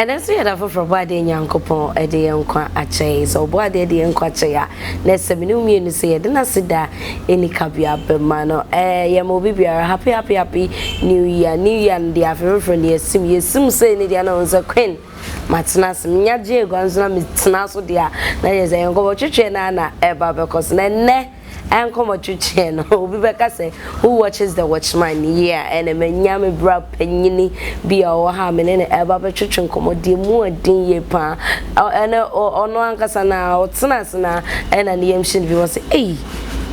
And then so you have from body Yankopon a day on a chase or body the enquachaya. Let's say no me say then sit there any cabia mano ya mobi be happy new year and the affair from the sim say ni dia no so queen Matinas Miaje Gonzana Mitinaso dia na yes I go chiche na eba because ne and come chiche no Obibeka say who watches the watchman here and a menyame bra penyini be our ha me ne eba be chiche komodi mu adin ye pa and ono ankasa na otinas na and an yemshin bi was say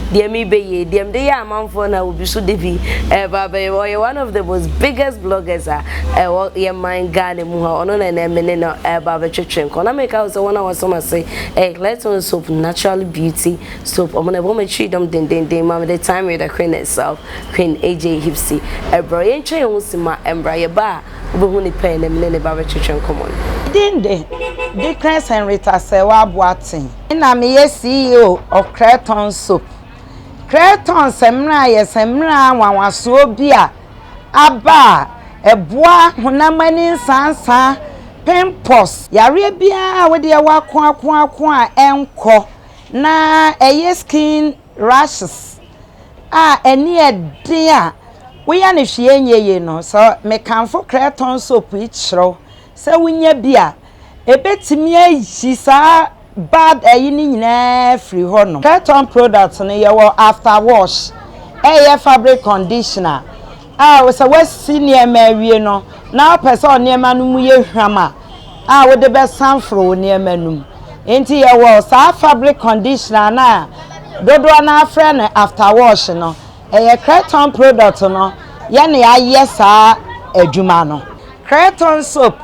dear me be dem dey amanfo na obi so debi baba you one of the most biggest bloggers your mind Ghana mu ha ono na na me no baba twetwen ko na make out so one was some say let's on soap natural beauty soap I'm gonna be treat them den mama the time with the queen itself Queen AJ Hipsy bro yen twen hu sima embra ye ba obehu ni pen na me ne baba twetwen common din de Dickens Henrietta say wa boatin na me CEO of Creton Soap Creton semra ye semra wanwaso bia aba eboa honamani sansa pimples yare bia we de wakon a enko na eye skin rashes eni ede a we ya ne hwe nyeye no so me kanfo Creton soap ichro se wunya bia ebetimi ayi sa bad ayini nyina free ho no Creton products no ye wo after wash fabric conditioner we say we senior mawie no na person niema no mu ye hwama we de be sanfro niema no enti ye wo sa fabric conditioner na dodo na afre no after wash no Creton product no ye ne aye sa adwuma no Creton soap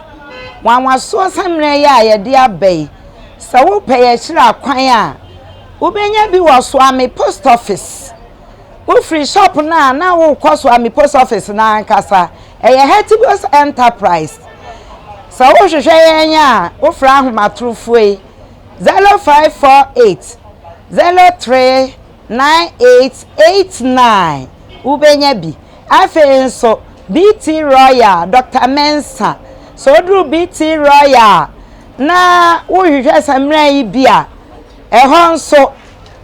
wanwaso samre ye de abai so pay shira kwan a ubenya bi wo so ame post office wo free shop na wo kwaso ame post office na nkasa Hetibos enterprise so wo hwehwe yenya wo fra ahomatrofo 0548 039889 ubenya bi afi nso BT Royal Dr. Mensa so dru BT Royal na wo hwehwe samra yi bia nso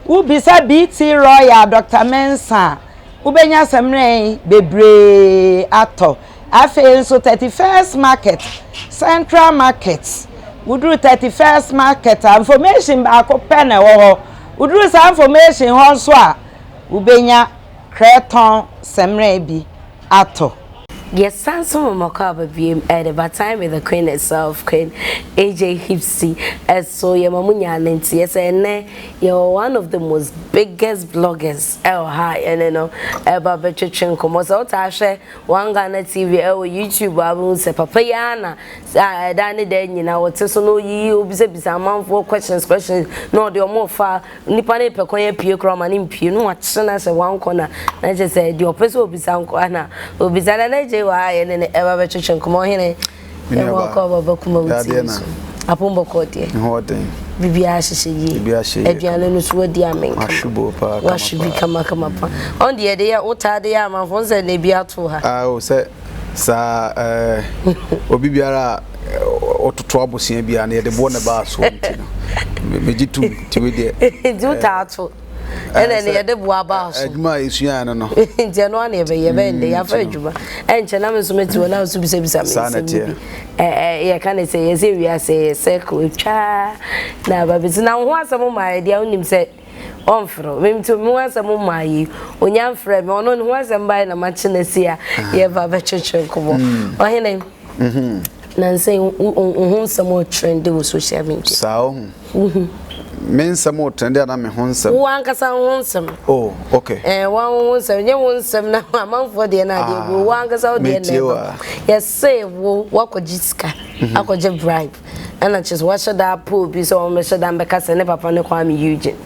wo bisa BT Royal Dr. Mensa wo benya samra yi bebre ato afi nso 31st market Central market wo dru 31st market information ba ko pen wo wo dru sa information ho nso a wo benya Creton samra bi ato. Yes, Sansom Makaba beam at the time with the queen itself, Queen AJ Hipsy, as so your mamunya nancy, yes, and you're one of the most biggest bloggers, high, and you know, about Betchenko, most out one Ghana TV, YouTube, I will say Papayana, Danny Den, you know, what's so no you, be some month for questions, no, the more far, Nippane Pecoya Pio Crom and Impune, what's as a one corner, I just said, your person will be some corner, will be Zanaje. Why and then ever veteran come on here and walk over Kumawood TV. Upon Bocotti, Bibiashi, Edianus, where the Amen, what should become a come up on the idea, what are the Amazons and they be out to her? I will say, Sir Obibiara or to trouble Simbia near the Bonner Bar, so Vegetu do tattoo. And then the Boaba, my Siana, no, in January, they have heard you, and Chanamas met to allow to be sanity. I can't say as if we are say circle cha now, but it's now once some of my idea on him said on for him to once some of my when young friend on once and by the matchness here, you have a church come on. Or her name, Nancy, some more trend with social media. So, men some more trend and I'm a handsome. One cassa handsome. Oh, okay. One some now a month for the idea. One cassa out there. Yes, say, walk with Jiska. I could just bribe. And I just watch that pool be so much than because I never found Kwame Eugene.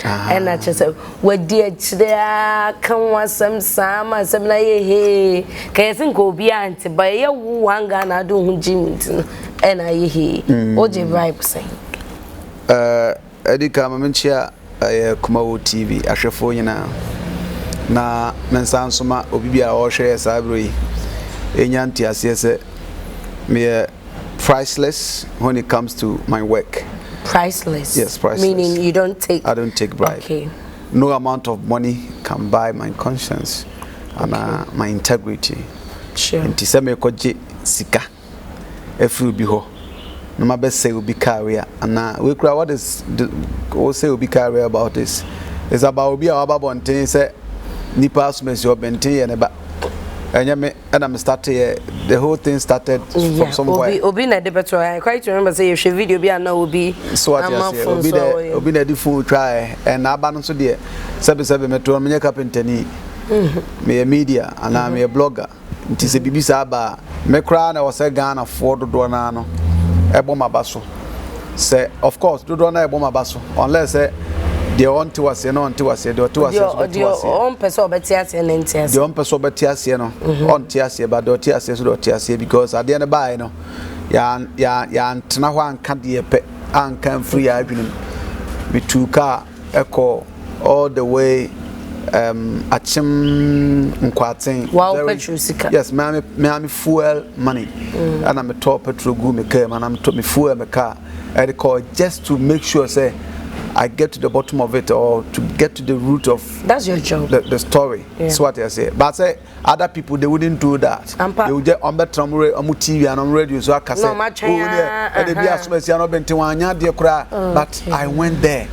And I just said, what dear there come was some summer, some like hey, can't go beyond by your one gun. I do Jim and I hear what the vibe say. Eddie Kamamentia, Kumawood TV, a chauffeur na Mensansoma, Obibia or Share Sabri, Enyantia, yes, me priceless when it comes to my work. Priceless? Yes, priceless. Meaning you don't take... I don't take bribe. Okay. No amount of money can buy my conscience and my integrity. Sure. Nti se me koje sika efru bi ho no ma be say obi career and we kura what is we say obi career about this is about obi aba bonten say nipa asumesi obenten ye ne ba enya me and I'm started the whole thing started from somewhere. Obi na de beto I quite remember say you show video bi na obi so what you say obi na di phone try and aba no so de sebe metro me carpenter ni me media and I'm a blogger. Nti se bibi sa ba me kra na wo se Ghana for dodo na no ebo mabaso se of course dodo na ebo mabaso unless the on to was no on to was the to was on person obeti ase na nti ase the on person obeti ase no on ti ase ba do ti ase so do ti ase because at the end buy no ya ntena ho anka de pe anka free adwunim bituka echo all the way achim nkwaten wow petrol sika yes me fuel money and I'm a top petrol go me car and I'm to me fuel me car I call just to make sure say I get to the bottom of it or to get to the root of that's your job the story. That's what I say. But say other people they wouldn't do that. They would just on TV and on radio so I can say but I went there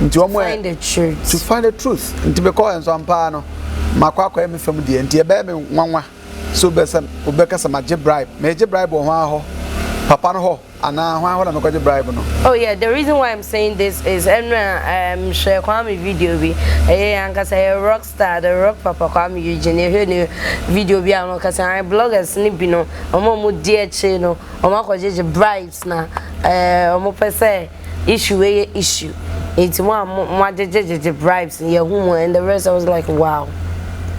find the truth. To find the truth. Nti be call enso ampa no makwakwa me fam de nti e be me nwanwa so be some obeka some bribe me bribe ho aho papa no ho ana ho aho na me ko bribe no. Oh yeah, the reason why I'm saying this is share Kwame video bi anka say rock star the rock papa Kwame Eugene he video bi an ka say bloggers ni bi no omo mu die che no omo akwaje bribes na omo pese issue it's more bribes and the rest I was like wow.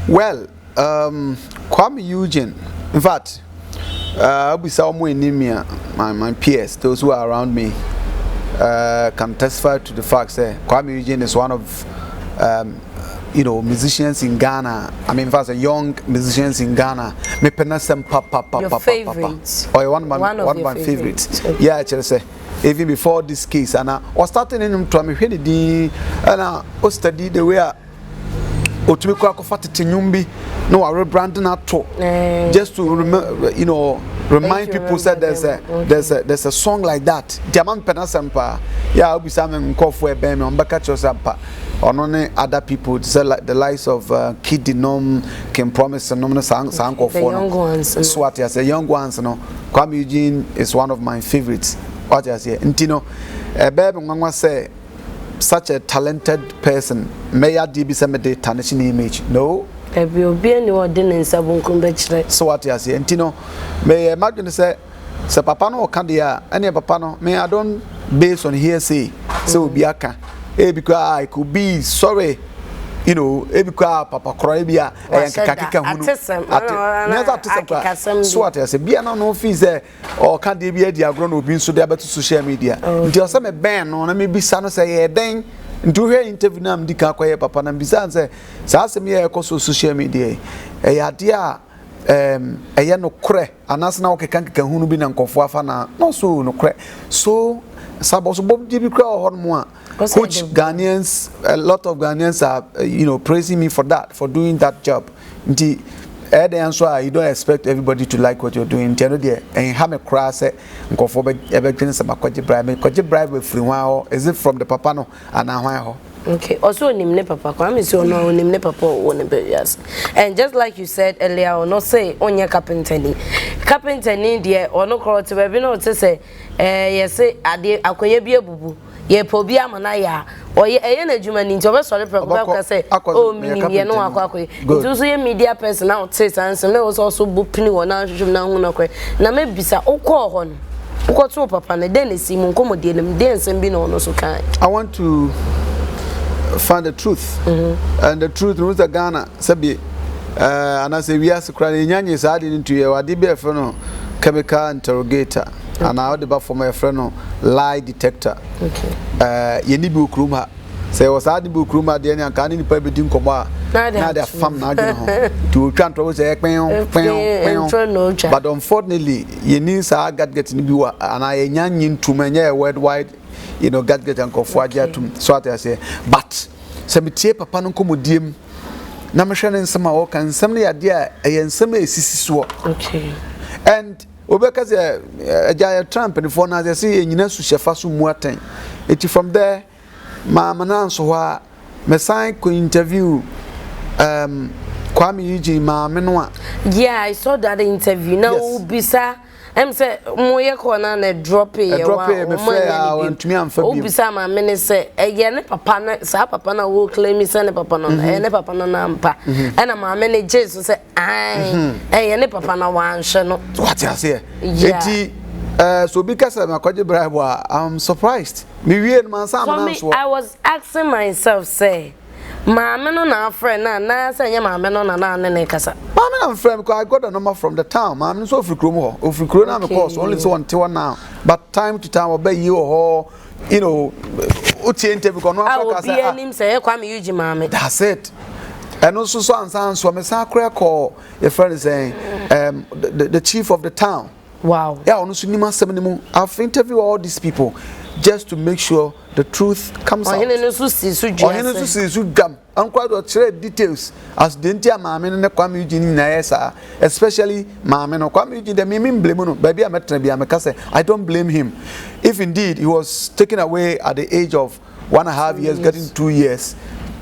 Well, Kwame Eugene, in fact, my peers, those who are around me, can testify to the fact that Kwame Eugene is one of musicians in Ghana. I mean, in fact, young musicians in Ghana. Me penasem your favorites. Or one of my favorites. Okay. Yeah, actually say. Even before this case, and I was starting in to me and I was study the way to me nyumbi no I rebranding at just to remind people that there's a song like that. Diamond Penasampa, yeah, I'll be some for a band on Bakacho Sampa, or no other people, the likes of Kid Denom, Can Promise and Nomina Sanko for young ones. Swati as a young ones, Kwame Eugene is one of my favorites. What I say, Intino, a baby mama say, such a talented person, may I be some day tarnishing image? No. There will be any ordinance of Kumbech. So what I say, Intino, may I imagine say, Sapapano or Candia, any papano, may I don't based on hearsay, so Biaka, because I could be sorry. Ebika papa kroibia kakika hunu so what I say bia no fees there or can dey bia dia agro no bi so dey beto social media nti o say me ben no na me bisa no say den nti we interview na mdi ka kwaye papa na bisa say sa asem ye ko social media e ya dia eye no kre anas na o kakika hunu bi na nkofo afa na no so no kre so saboso bob di bi kra ho no a which Ghanaians, a lot of Ghanaians are, praising me for that, for doing that job. The answer, you don't expect everybody to like what you're doing. And have a cross, and go for everything. Some bribe with free. Is it from the papano and now? Okay. Also, nimne papa. Kwame so no nimne papa won't be yes. And just like you said earlier, or not say on your carpenter there or no call to be no to say, yes, akoye bi ebubu. Ye pobi amana ya or ye na juma ni nti sorry program say oh minim ye no akwa nti so ye media person now say sans me also bupini wona hwehwem na hu na kwe na me bisa ukọ ho no ukọ to papa na den esi mu nkomodie nem den nsem bi na ono so kan. I want to find the truth and the truth knows the Ghana sabi and I say we are crying nyanye sa ade into ye wade be fe no chemical interrogator. And I heard about from my friend lie detector. Okay. Ye ni bu kruma. Say was adi bu kruma de nya kan ni pa be din komo a Now they fam now to try to say but unfortunately you need to get in be and I young to many worldwide get and conforja to so I say but some papa no komodiem na me hwe nsem a wo kan nsem ne yade a nsem esisi so okay and obeka say Ajay Trump before na say enyina su shefa so mu aten eti from there ma mananso ho me sign ko interview Kwame Eugene ma me no a yeah I saw that interview now bisa say moye kona na drop e me frɛ ntumi amfa bi obisa ma me ne say ye ne papa na sa papa na wo claim say ne papa no ne papa no na mpa na ma me ne Jesus say ai ye ne papa na wan hwe no what you say enti so because I'm kwaje bribe I'm surprised me wie man sam na so I was asking myself say Mama no na friend na say nya mama no na ne kasa. Mama na friend because I got a number from the town. Mama so frikro mo. Frikro na me course only so until now. But time to time obey you or uti interview because no Africa say ah. Nim say Kwame Eugene mama. That's it. And also so and so me say call your friend is saying the chief of the town. Wow. Yeah, on so nima sem ni mu. I've interviewed all these people just to make sure the truth comes out. I'm quite to share details as the entire Mammy and Kwame Eugene Nayesa, especially Mammy no Kwame Eugene, the Mimim blame baby I'm I don't blame him. If indeed he was taken away at the age of 1.5 years, getting 2 years,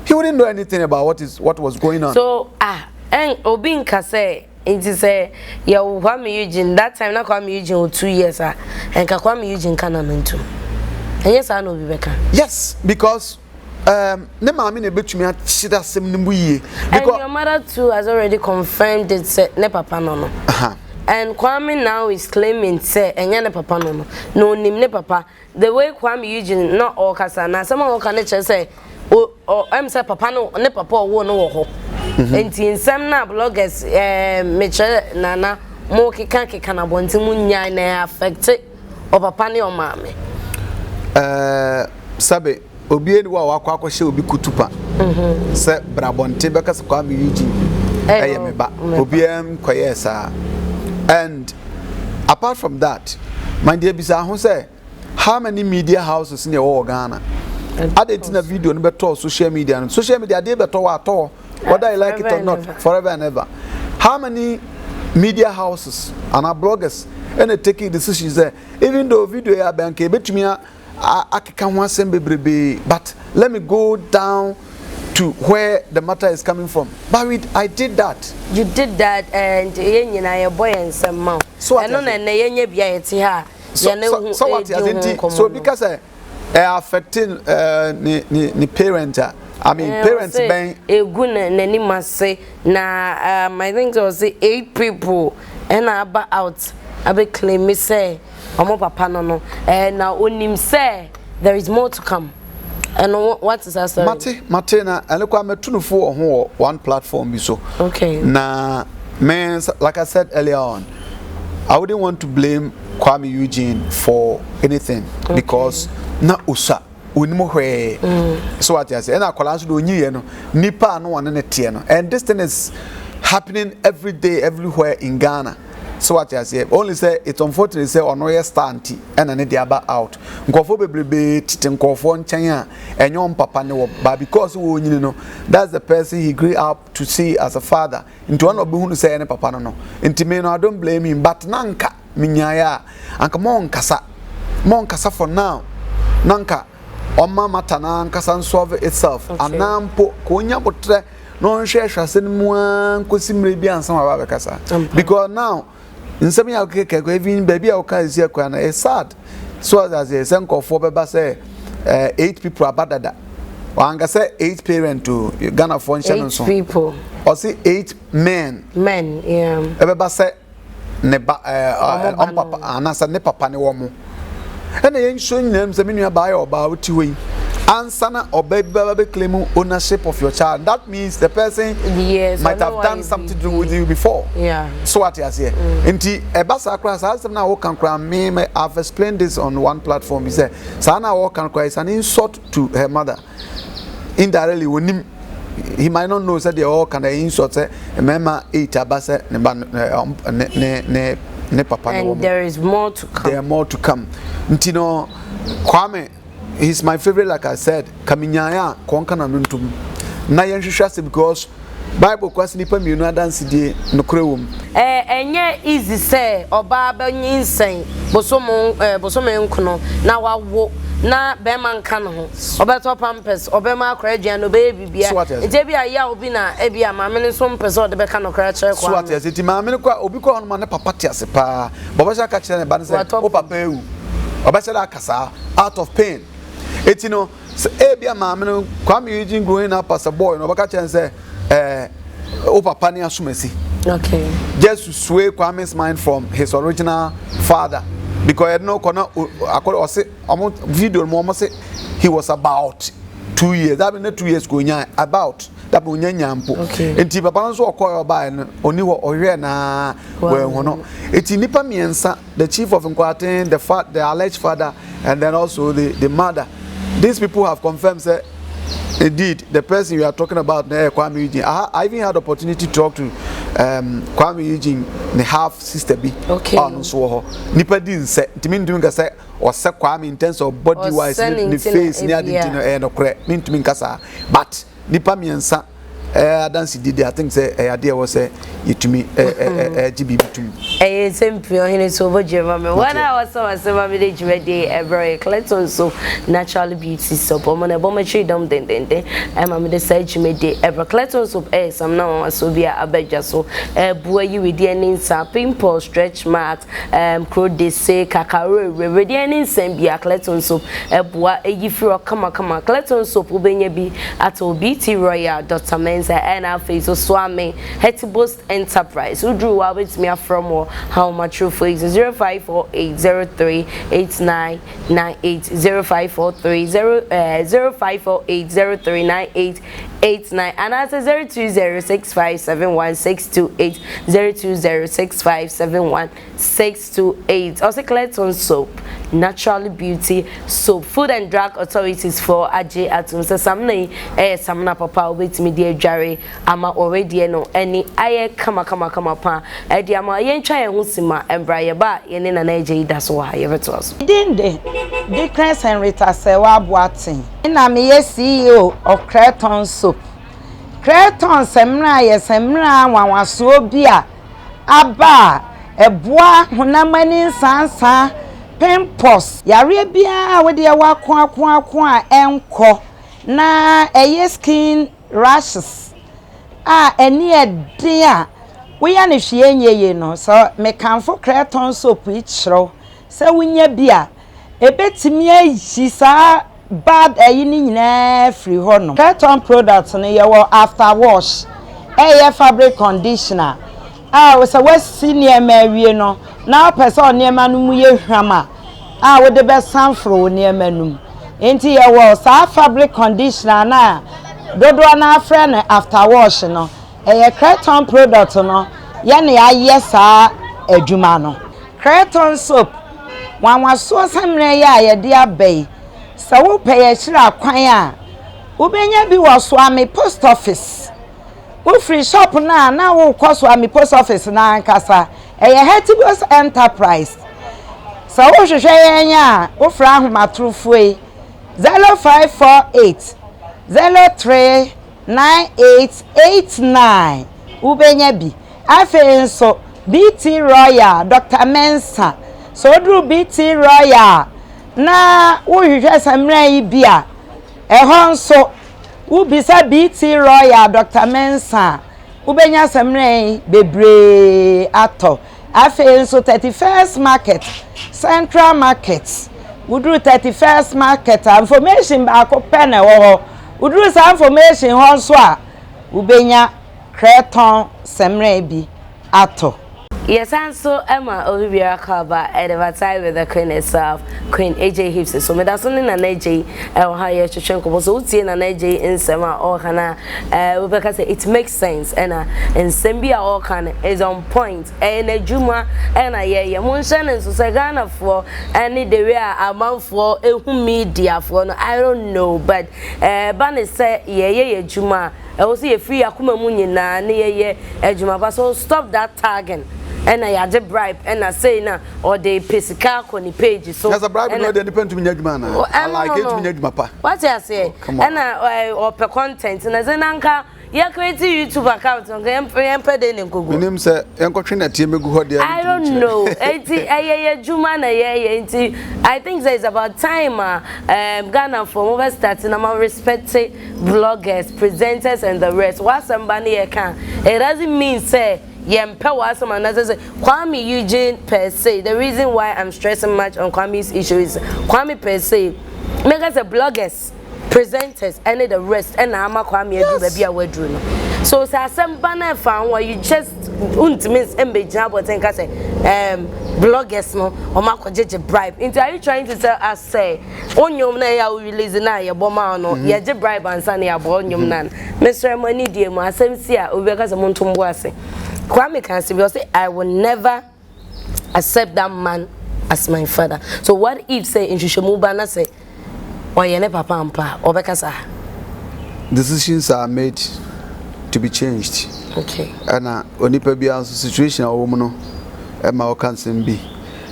he wouldn't know anything about what was going on. So and Obin Kase it say ya Kwame Eugene that time na Kwame Eugene 2 years and Kwame Eugene kana mentu. And yes, I know Viveka. Yes, because ne mama ne betumi achida sem ne muye because your mother too has already confirmed it say ne papa no no. And Kwame now is claiming say enya ne papa no no nim ne papa the way Kwame Eugene not all kasa na some all can say I'm say papa no ne papa wo no wo ho enti nsem na bloggers meche nana mo keka na bonti mu nya na affect o papa ne o mama sabe obi eni wa akwa hye obi kutupa se brabonte beka se Kwame Eugene meba obi em koyesa and apart from that my dear bisa ho say how many media houses in your Ghana adentina video no beto social media dey beto wa to whether you like it or not forever and ever how many media houses and our bloggers and they taking decisions there even though video ya bank betumi but let me go down to where the matter is coming from. But I did that. You did that, and your boy and some mouth. So I don't know. So what? So because affecting the parent. I mean, parents being a good name must say. Now, I think it was 8 people, and I back out. I be claim me say. Papa no and now onim say there is more to come and what is that story Mate na elekwa metunufo ho one platform bi so okay na man like I said earlier on I wouldn't want to blame Kwame Eugene for anything because na usa onimo hwe so what I say na akola so do nyiye no nipa no one ne tie no and this thing is happening every day everywhere in Ghana. So what I say only say it's unfortunately say ono ye stanti and ne dia ba out nkofo bebrebe tite nkofo nchen a enyo papa ne wo ba because wo nyini no that's the person he grew up to see as a father into one of who say ne papa no nti me no I don't blame him but nanka minyaya anka mon kasa for now nanka oma matana nkasa solve itself anampo ko nya botre no nhwe hwase ne mu ankosimre bi ansa ma ba kasa because now in some even baby I can see it's sad. So as a senko for beba say 8 people are bad that. Or say 8 parents to Ghana function 8 people. Or see 8 men. Men, yeah. Beba say neba papa anasa ne papa ne womo. And the young showing them the menu buy or about you. Ansana or baby claim ownership of your child. That means the person might have done something to do with you before. Yeah. So what you say? Inti ebasa class as now can me I've explained this on one platform. He said, Sana walk and cry is an insult to her mother. Indirectly, when he might not know that they all kind of insult say remember 8 abase ne papa no. And there is more to come. There are more to come. Ntino Kwame, he's my favorite, like I said. Kaminyaya konka na nuntum. Na yenhwehwase because Bible kwasi nipa mienu adanse die nokrewum. Enye easy say oba ba nyinsen bosomo nkono na wawo na be man ka no ho obeto pampers obema akra aduan no be bibia nje bia ya obi na ebia maame ne so mpese ode be ka no kra kire kwa so what yes ti maame ne kwa obi kwa no ne papa tiase pa baba sha ka kire ne ba ne say o papa ewu oba sha akasa out of pain etino ebia maame ne Kwame Eugene growing up as a boy no baka kire say o papa ne asumasi. Okay, just to sway Kwame's mind from his original father, because I know video mama say he was about 2 years. That been 2 years going about that be nyampo. Enti papa nso okoyo ba no oni wo ohwe na we hono. Eti nipa miensa, the chief of inquiry, the alleged father, and then also the mother. These people have confirmed say indeed the person you are talking about, Kwame Eugene. I even had the opportunity to talk to Kwame Eugene, the half sister B. Okay. So nipa din say ntimi ndumi say or say Kwame in terms of body wise, the face near the no correct. Mean to me kasa, but nipa miensa dance did I think say idea was say it to me GB to me. Simple in so over German. When I was so as a village ready every Clinton so natural beauty soap on a bomber tree down then and I'm the sage made the ever Clinton soap some now so be a beja so boy you with the ninsa pimple stretch marks crow de say cacao radiating same be a Clinton soap a boy a gifro come Clinton soap ubenya be at BT Royal Dr. Mensa and our face so swami Hetibust Enterprise who drew out with me from how much true for is 0548038998 0548039889 and as a 0206571628 0206571628 also Clayton soap natural beauty soap food and drug authorities for AJ Atum so samna samna papa wait me dear Jerry ama already no any aye kama pa e dia ma ye ntwa ye ho sima embra ye ba ye ne na AJ da so ha ye beto so dinde Dickens Henrietta Sewa Boatin na me ye CEO of Clayton soap Clayton semra ye semra wanwaso bi a aba eboa honamani sansa pimples yare bia we de wakon a enko na eye skin rashes eni ede a we ya ne hwe nyeye no so me kanfo Clayton soap ichro se wunya bia ebetimi ayi sa bad ni nyina free ho no Clayton products no ye wo after wash fabric conditioner we say we senior mawie no na person niema no mu ye hwama we de be sanfro niema no enti ye wo sa fabric conditioner na dodo na afre no after wash no Clayton product no ye ne aye sa adwuma no Clayton soap wanwaso samre ya ye de abai sa wo peye hira kwan a wo benya bi wo so ame post office wo free shop na wo kwaso ame post office na ankasa Hetibus Enterprise sa wo hwehwe yenya wo fra ahomatrofo 0548 039889 wo benya bi afenso BT Royal Dr. Mensa so dru BT Royal na wo hwehwe samra yi bia ehonso wo bisa BT Royal Dr. Mensa wo benya samra bebre ato afenso 31st market Central Market wo dru 31st market information ba ko pen wo wo dru sa information honso a wo benya Clayton samra bi ato. Yes, and so Emma Olivia Kaba advertise with the Queen itself, Queen AJ Hips. So me that's only an AJ higher chichenko. So we an AJ in Sema or Hana. Because it makes sense and Sembia or Kana is on point. And a Juma and a year Monshan and so Sagana for any the way amount for a media for I don't know, but Banny say yeah Juma. also ye free akuma mu nyina na ye adwuma ba so stop that tagging and I had a bribe and I say na or they pesika on the page so as a bribe no dey depend to me nyadwuma I like it me nyadwuma pa what I say and or per content na zenanka ya create YouTube account on empede ne nkogu nim say enkotwe na tie megu ho dey I don't know enti juma na enti I think there is about time Ghana for over starting am respect bloggers presenters and the rest what somebody can it doesn't mean say Kwame Eugene per se. The reason why I'm stressing much on Kwame's issue is Kwame per se make us a bloggers, presenters, and the rest. And I'm a Kwame baby a word so some banner found where you just miss job or think I say bloggers no or Marco judge a bribe. Into are you trying to tell us say on your na release na ya boma no ya je bribe and sunny about your nan. Mr. Money dear my same see over because I'm on to Kwame can say, I will never accept that man as my father. So what if say in Shishomubana say, or you never pampa or bekasa? Decisions are made to be changed. Okay. And onipa bia situation a woman no ma can be.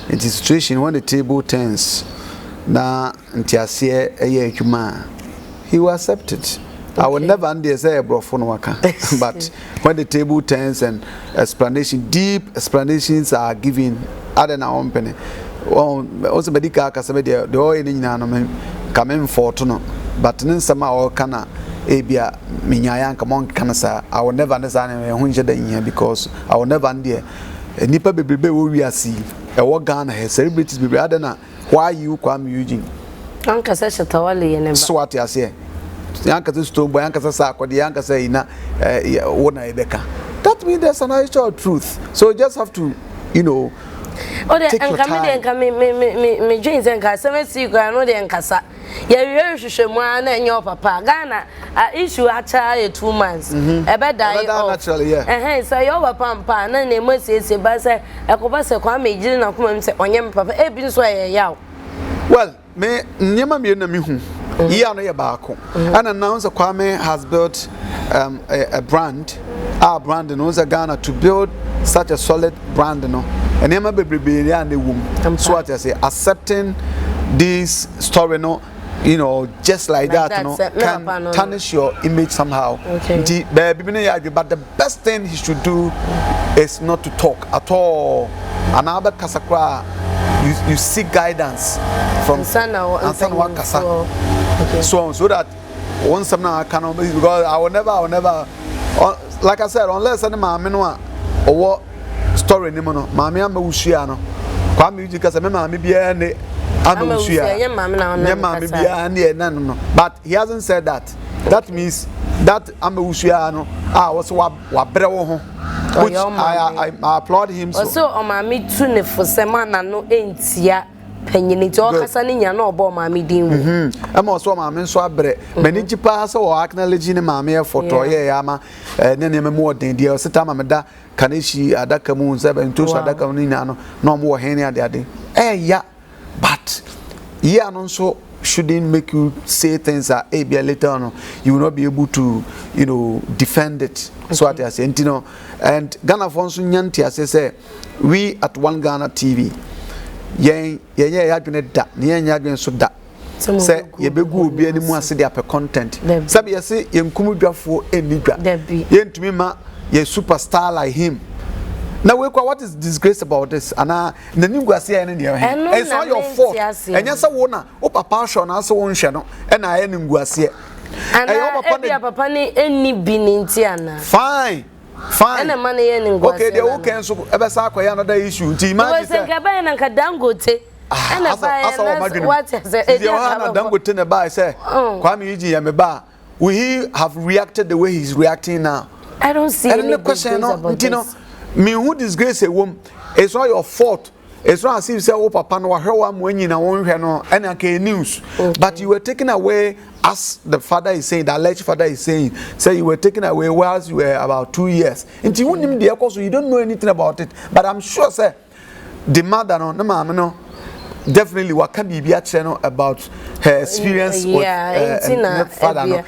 It is situation when the table turns na ntiase eye adwuma he will accept it. Okay. I will never under say brofo no waka but when the table turns and deep explanations are given other na company also medical kasebe the oil ni nyina no come for to no but nin sama o kana ebia minyaya nka mon kana sa I will never understand me hu nje da yin because I will never under nipa bebrebe wo wiasi e wo Ghana he celebrities bebrebe other na why you Kwame Eugene anka se shetawale ye ne ba so what you say yanka se stone boy yanka se sakode yanka se ina wona ebeka that means there's an actual truth so you just have to take your time. Me dreams and casamity go no de nkasa ya wiye hwehwemu na enyo papa Ghana issue acha 2 months ebe die naturally yeah so your papa na na emosiesie ba say ekoba se Kwame Eugene na kuma mi se onye papa e bi so ye yaw well me nyema me na me hu yeah no ye baako and announce Kwame has built a brand our brand in Ghana to build such a solid brand no and nyema bebrebe and the womb so what I say accepting this story no just like that no can tarnish your image somehow okay. But the best thing he should do is not to talk at all and Albert Kasakra you seek guidance from Sanwa Kasa okay. so that once I cannot because I will never like I said unless any mama no or what story ni mo no mama am wushia no Kwame Eugene kasa me mama bia ne am wushia no but he hasn't said that that means that am wushia no was wa brɛ wo ho which I applaud him so mama tu ne fo semana no entia panyini to kasa ne nya no obo mama din wu am also mama nso abrɛ mani jipa so wa acknowledge ne mama e photo ye ama ne ne me odin dia o sita mama da kaneshi adaka mu nsa nto so adaka mu nya no na omo wo hen ade yeah but yeah no so shouldn't make you say things that be later on you will not be able to defend it okay. So what I say and Ghana fonso nyanti say we at One Ghana TV yen yadwene da ne yen yadwene so da say ye begu obi ani mu ase dia per content sabe ye say yen kumudwafo enidwa yen tumi ma ye superstar like him. Now, what is disgrace about this? And the new Garcia and it's not your fault. And yes, I wanna papa show na so one channel and I am Garcia. And I papa any binintiana. Fine. And the money in okay, they all cancel ever saw another issue. Imagine Dangote. And what is it? Dangote in a bar say, Kwame Eugene me bar. Will he have reacted the way he's reacting now? I don't see any question about this. Me who disgrace a woman, it's not your fault. It's not as if you say, oh, papa, no, her one when you know, and okay, news. Okay. But you were taken away, as the father is saying, the alleged father is saying, say you were taken away whilst you were about 2 years. And you wouldn't be so you don't know anything about it. But I'm sure, sir, the mother, no, mama, no, definitely what can be a channel about her experience with father.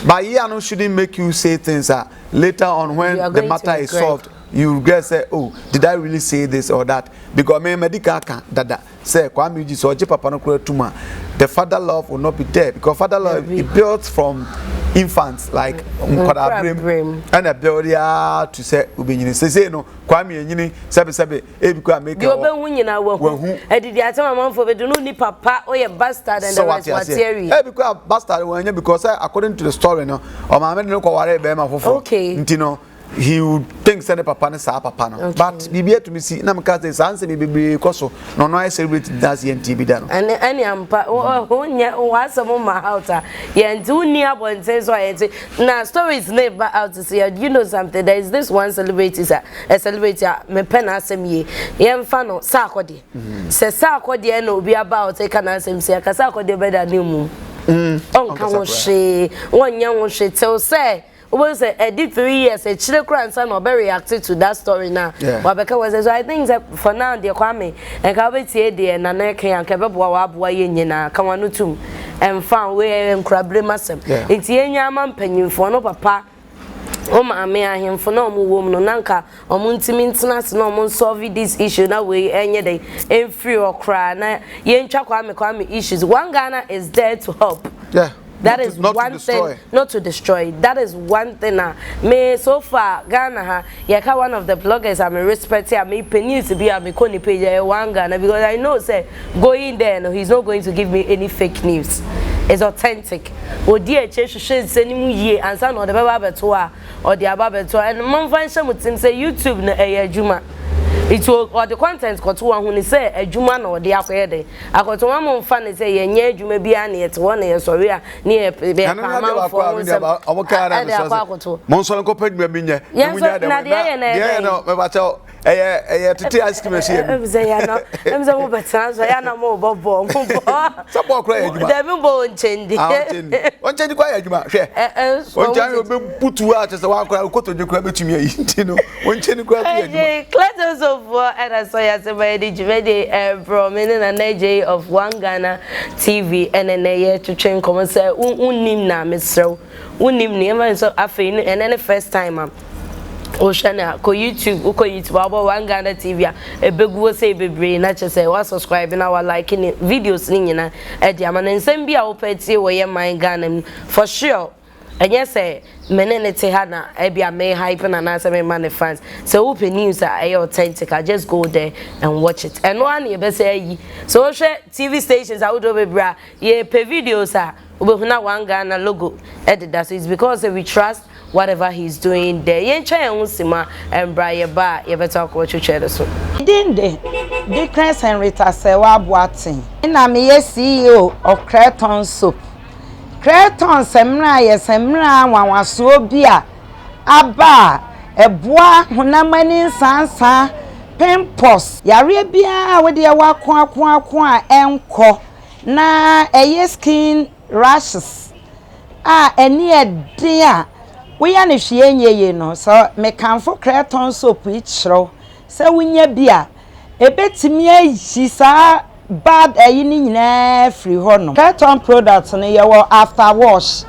But yeah, shouldn't make you say things later on when the matter is solved. You guys say, oh, did I really say this or that? Because me medical can dada say Kwame Eugene so papa no kura tuma. The father love will not be there because father love is built from infants like Mkodabrim and a build to say Ubini. Say no Kwame Eugene sabe because make you be wunyina wo. E did ya tell my for be do no ni papa or your bastard and the rest what theory. Because bastard when because according to the story no or my no ko ware be ma fofo. Okay. Ntino he would think send papa na sa papa no but bibia to me see na mka say sanse bibebe koso no no I celebrate that NTB da no and any ampa onya wasamo ma outa ye ntu ni abonte so ayete na stories never out to see you know something there is this one celebrity a celebrity me pen asem ye mfa no sa akode se sa akode na obi about take na asem se ka sa akode be da nemu onka wo hwe wonya wo hwe tell say was a did 3 years a chile grandson or very reacted to that story now. But because so I think that for now dear Kwame and Kabeti dear and Naneke and Kababwa Yena Kawanutum and found where and Crabre Massam. It's Yenya man penny for no papa. Oh my him for no woman no nanka or muntimintas no mon solve this issue that way any day in free or cry na yen Kwame issues. One Ghana is there to help. Yeah. That is one thing, not to destroy. That is one thing. Me so far Ghana yaka one of the bloggers I'm respecting. I mean, penny to be a me koni page one Ghana because I know say going there no, he's not going to give me any fake news. It's authentic. O dear church should send him ye and son or the Baba tour or the Ababa tour and mom find some with him say YouTube na Juma. It will or the content got one when he say a Juma or the Akwede. I got one more fun say ye Juma be an it 1 year sorry near Monson compared me. Yes, no, to ice cream. I'm the over chance. I am more bomb. Support cry. Devil bone change. One change quiet. One time you put 2 hours as a walk out to the crab to me. One change quiet. Cletters of and I saw as a very prominent and AJ of One Ghana TV and then a year to train come and say, Unim na, Mr. Unim never so afraid and then the first time. Oshana ko YouTube aba One Ghana TV a big wo say bebre na che say wa subscribe na wa like ni videos ni nyina e dia ma nsem bia wo peti wo ye man Ghana for sure and yes say menene te ha na e bia me hype na na say me man fans so open news are authentic. I just go there and watch it and one ye be say yi so wo share TV stations I would do bebra ye pe videos na One Ghana logo edit that so it's because we trust whatever he's doing there. Yen try unsima and Brian ba you better talk what you share so. Dinde Dickens Henrietta Sewa Boatin. Na me CEO of Creton Soap. Creton semra ye semra wanwaso bia aba eboa honamani sansa pimples yare bia we de wakon a enko na eye skin rashes eni ede a we ya ne hwe enye no so me kanfo Creton Soap ichro se wunya bia ebetimi ayi sa bad ni nyina free ho no Creton products no ye wo after wash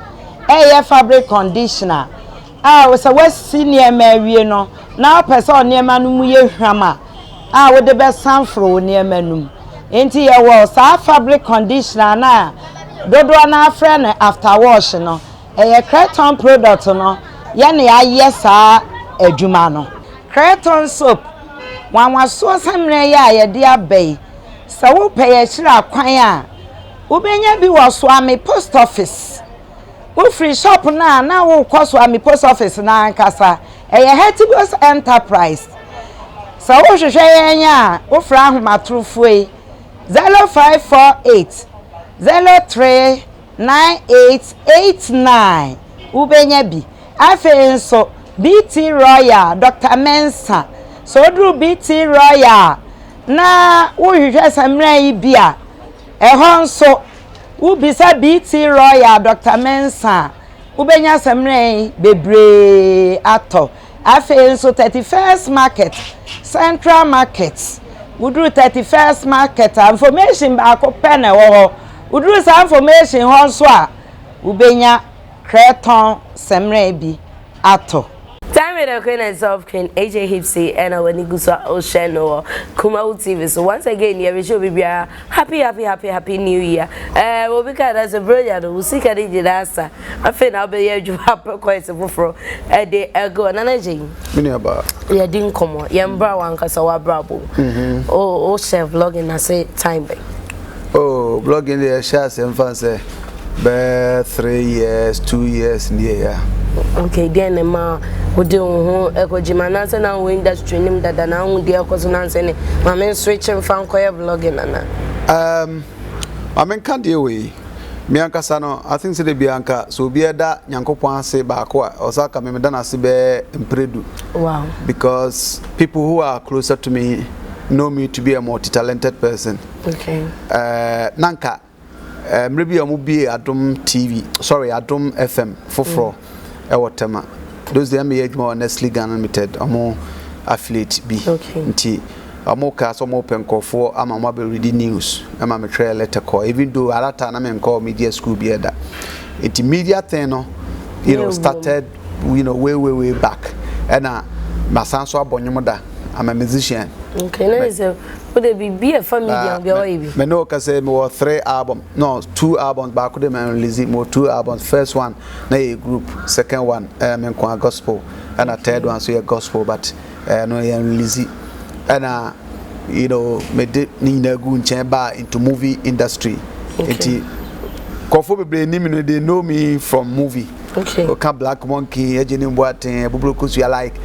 fabric conditioner we say we senior mawie no na person niema no mu ye hwama we de be sanfro niema no enti ye wo sa fabric conditioner na dodo na afre no after wash no Creton product no ye ne aye sa adwuma no Creton Soap wanwaso samre ya ye de abai sa wo peye hira kwan a wo benya bi wo so ame post office wo free shop na wo kwaso ame post office na ankasa Hetibos enterprise sa wo hwehwe yenya wo fra ahomatrofo 0548 039889 wo benya bi afenso BT Royal Dr. Mensa so dru BT Royal na wo hwehwe samra yi bia ehonso wo bisa BT Royal Dr. Mensa wo benya samra yi bebre ato afenso 31st market Central Market uduru 31st market information ba ko pen e wo ho uduru sa information ho so a ubenya kreton semre bi ato time with the queen and self queen AJ Hipsy and our Nigusa Oceano Kumawood TV. So once again, yeah, we should be happy new year. We'll be kind as a brilliant. We'll see can it answer. I think I'll be here. You have quite a buffer a day ago. And energy. Many about. Yeah, didn't come on. Yeah, brown cause our bravo. Oh, chef vlogging. I say time back. Oh, blogging the shares and fancy. 3 years, 2 years in the year. Okay, then ma we do ekojimana say na we industry nim dada na hu dey ekosonance ne ma men switching fan koye vlogging na I mean can't deal we me ankasa no I think say the bianca so be da nyankopon ase ba ko osaka me da na se be impredu. Wow. Because people who are closer to me know me to be a multi-talented person. Okay. Nanka maybe omubi Adom TV, sorry, Adom FM for Ewatema. Those the me more Nestle Ghana Limited, amo affiliate B. Okay. Nti amo ka so mo pen call for ama mo be reading news. Ama me try letter call. Even though alata na me call media school be that. It media thing no, you know, started way back. And my son so abonyomoda. I'm a musician. Okay, nice. Would it be a family? Me no can say me 3 albums, no 2 albums. Back then me release more 2 albums. First one, na a group. Second one, me kwa gospel, and a third one so a gospel, but no I release it. And you know me did ni na go ncheba into movie industry. Enti kofo bebre ni me they know me from movie. Okay. Okay, Black Monkey, Ejeni Mboate, Bubulukus you like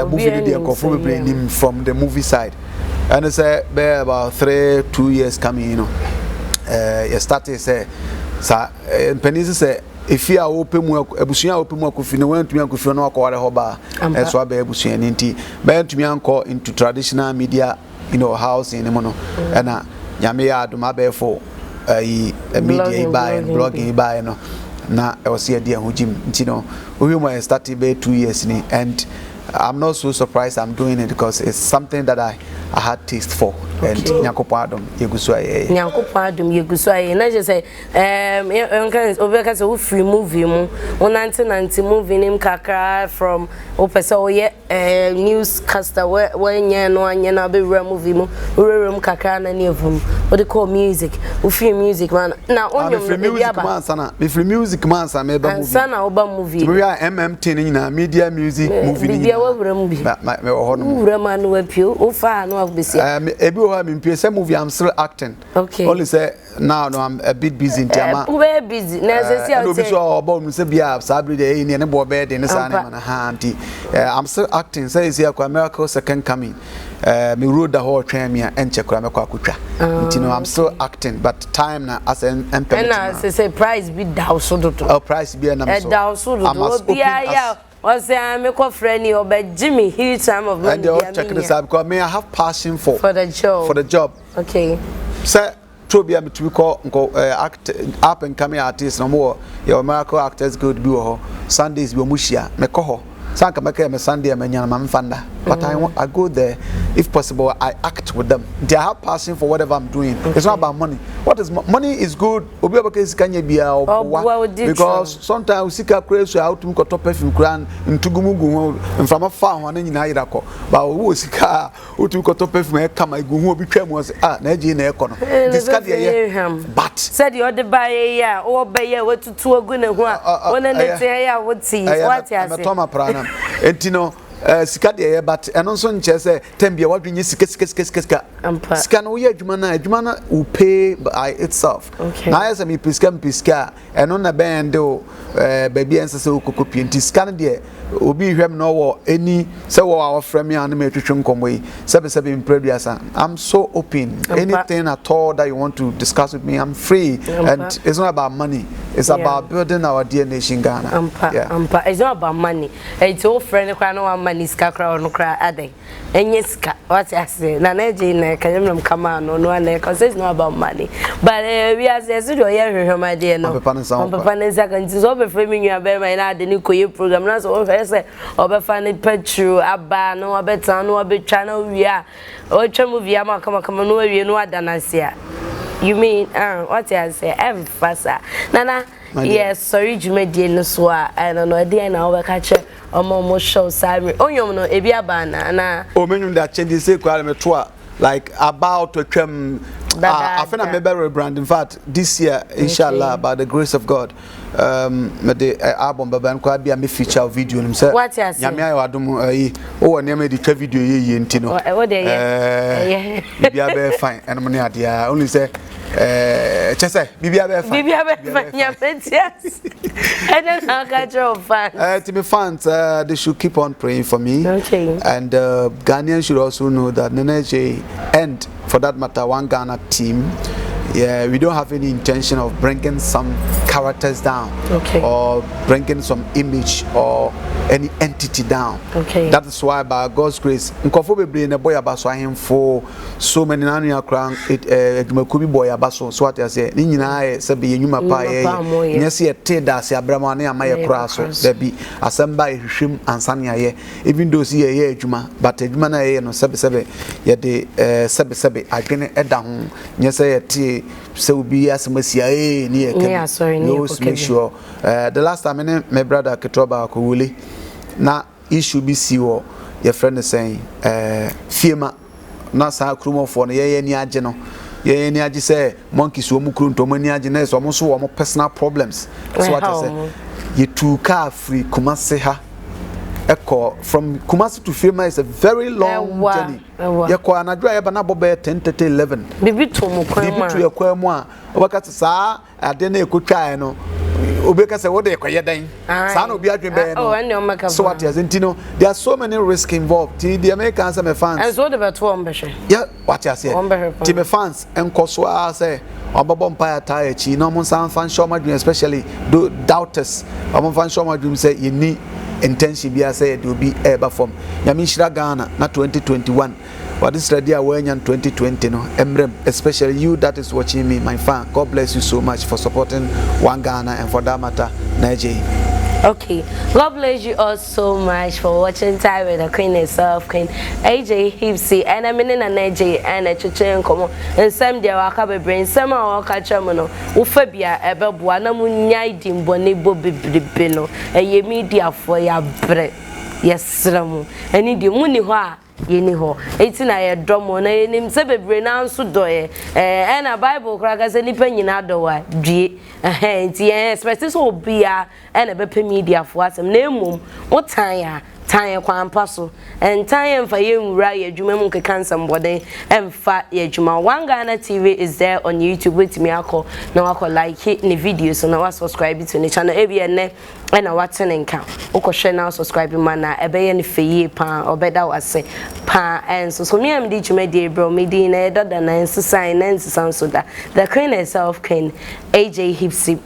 movie video kofo bebre him from the movie side. And it's about 2 years coming, you know. You started say, Penisi say, if you are open, Ebusia open more coffee, no one to me and coffee no quarter hoba, and so I be Ebusia ninety, bent to me uncle into traditional media, house in the mono, and Yamea do my bear for a media buy and blogging buy, no. Now I was here, dear Hujim, we started 2 years in it, and I'm not so surprised I'm doing it because it's something that I had taste for. Okay. And Nyankopon Yeguswaye. Nyankopon Yeguswaye. Na je say obeka say we free movie mu. 1990 movie nim kakra from opese oye newscaster when nya no anya na be movie mu. We kakra na ne evum. What they call music. We free music man. Na onyom no be aba. Sana. Me free music man sana me ba movie. Sana oba movie. We are MMT ni na media music movie ni. Bia we wura bi. Me wo ho no. Wura man we pio. O fa no abesi. Ebi o ha me pie say movie I'm still acting. Okay. Only say now no I'm a bit busy in Tiama. We busy. Na say no be so obo me say bia sabri dey ni bo bed ni sa na na ha anti. I'm still acting. Say is here kwa miracle second coming. Me road the whole train me and check kwa me kwa kutwa. I'm still acting but time na as an permit. And say price be down so do. Oh price be na so. Down so do. Yeah. Was I'm a friend or Jimmy huge time of money. And they check this out because I have passion for the job. For the job. Okay. Sir, Toby, I'm to call act up and coming artists no more. Your miracle actors good be Sundays be mushia. Me koho. Sanka make me Sunday me nyana mamfanda. But I go there if possible I act with them. They have passion for whatever I'm doing. Okay. It's not about money. What is money is good. Obi abaka sikanya bia because sometimes sika crazy out to top perfume kran ntugumugu mfama fa ho na nyina yirako. Ba wo sika utu ko top perfume e kama igu obi twam was na eji na ekono. This card here. But said you the buy ya o be ya wetutu agu na hu a wona na tie ya what see what ya say. Entino sika de but eno so nche say tembia wadwenye sika sika no ye adwuma na will pay by itself. Na yes me piska eno na bend o baby ense se okokopie nti sika no de obi hwem no wo any say wo our frame ya na me twetwe nkombo yi sebe impreduasa. I'm so open. Anything at all that you want to discuss with me I'm free. And it's not about money. It's about building our dear nation Ghana. It's not about money. It's all friend kwa no money ska crowd no cry ade enye ska what I say na eje na kanyem come on no one because it's not about money but we as do your my dear no papa nensa kan so be frame nwa be my na ade ni koye program na so say obefa petrol aba no obeta no obetwa na wi a o twa movie am kama no wi no adanase you mean what I say fasa nana yes sorry jumedie no so I don't know dey na we ka che omo show sami onyom no ebi aba na o menum da change say kwale me to like about to twem I think I'm maybe rebrand in fact this year inshallah by the grace of God the album baba nko bia me feature video nim say nyame ayo adom o ne me di twa video ye enti no bia be fine and money adia only say chese bibia be fine yes and then I got your fans to me fans they should keep on praying for me okay and Ghanaians should also know that Neneje and for that matter one Ghana team yeah we don't have any intention of bringing some characters down okay or bringing some image or any entity down okay that is why by God's grace nkofo bebre na boy abaso ahemfo so many nanu akran edumakubi boy abaso so what I say ni nyina se be yenwuma pa ye nyese ye teda se abramane amaye kra so da bi asamba ehwehwem ansane aye even though see ye adwuma but adwuma na ye no sebe ye de sebe adwene eda ho nyese ye tie se obi asemasia ni ye kan no make sure the last time my brother Ketoba Akowule na issue be see wo your friend is saying fiema na sa krumofo no ye ni age no ye ni age say monkeys wo mu kru ntomo ni age na so mo so wo personal problems so what I say you two car free Kumasi ha Echo from Kumasi to Fiema is a very long journey. Yeko anadwa ye bana bobe 10:30 11. Bibi to mo kwan ma. Bibi to yakwa mu a obakata saa ade na ekotwa no. Obeka say what dey koye dan. Saa na obi adwen no. So what is intino there are so many risks involved. The Americans and my fans. And so the beto ombehwe. Yeah, what you say. Ti me fans enkoso a say obobo empire tie chi no mo san fan show madwin especially do doubters. Omo fan show madwin say you need intention be say it will be ever from Yamishra Ghana na 2021 what is ready away in 2020 no emrem especially you that is watching me my fan God bless you so much for supporting one Ghana and for that matter Nigeria. Okay, God bless you all so much for watching Time with the Queen herself, Queen AJ Hipsy, and I'm in a Nigeria and a Chichen Como, and some dear Wakabe brain, some are Kachamono, Ufabia, Ebebuana Munyai Dimbonibo Bibino, a ye media for your bread. Yes, Ramu, and need you Muniwa. Yeni ho eti na ye dom na enim se bebre na nso doye na bible kra ga se nipa nyina dowa due enti expect so obia na be media fo asem na emom wotan ya kwan paso tan mfa ye nwura ye adwuma mu ke cancer mbode emfa ye adwuma One Ghana TV is there on YouTube with me akọ na wakọ like ni videos na wa subscribe to the channel ebi ne na watene nka ukọ share na subscribe man na ebe ye ne feye pa obeda wase pa so me am di dwuma di bro me di na dada na nsisan na nsisan so da the queen herself Queen AJ Hipsy.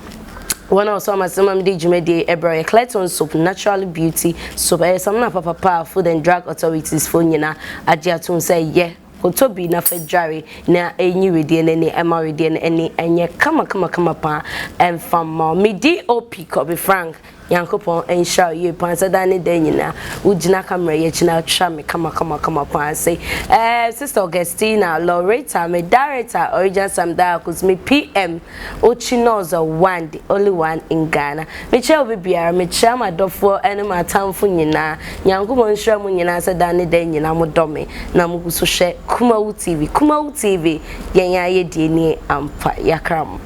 One of some did Jumedi Ebro Clayton soap, natural beauty soap. Some papa food and drug authorities for Nina Ajiatun say, yeah. Kotobi na fejari na enyi wede na ni emaride na eni enye kama pa and fam me DOP Kobe Frank Yankopon ensure you pan say that ni den nyina ugina camera ye china twa me kama pan say Sister Augustina Loretta me director original Sam Darkus me PM Ochinozo one the only one in Ghana me che obi biara me che amadofo ene matamfo nyina Yankopon ensure mu nyina say that ni den nyina mo dome na mo so hwe Kumawood TV yen ya ye die ni ampa yakram.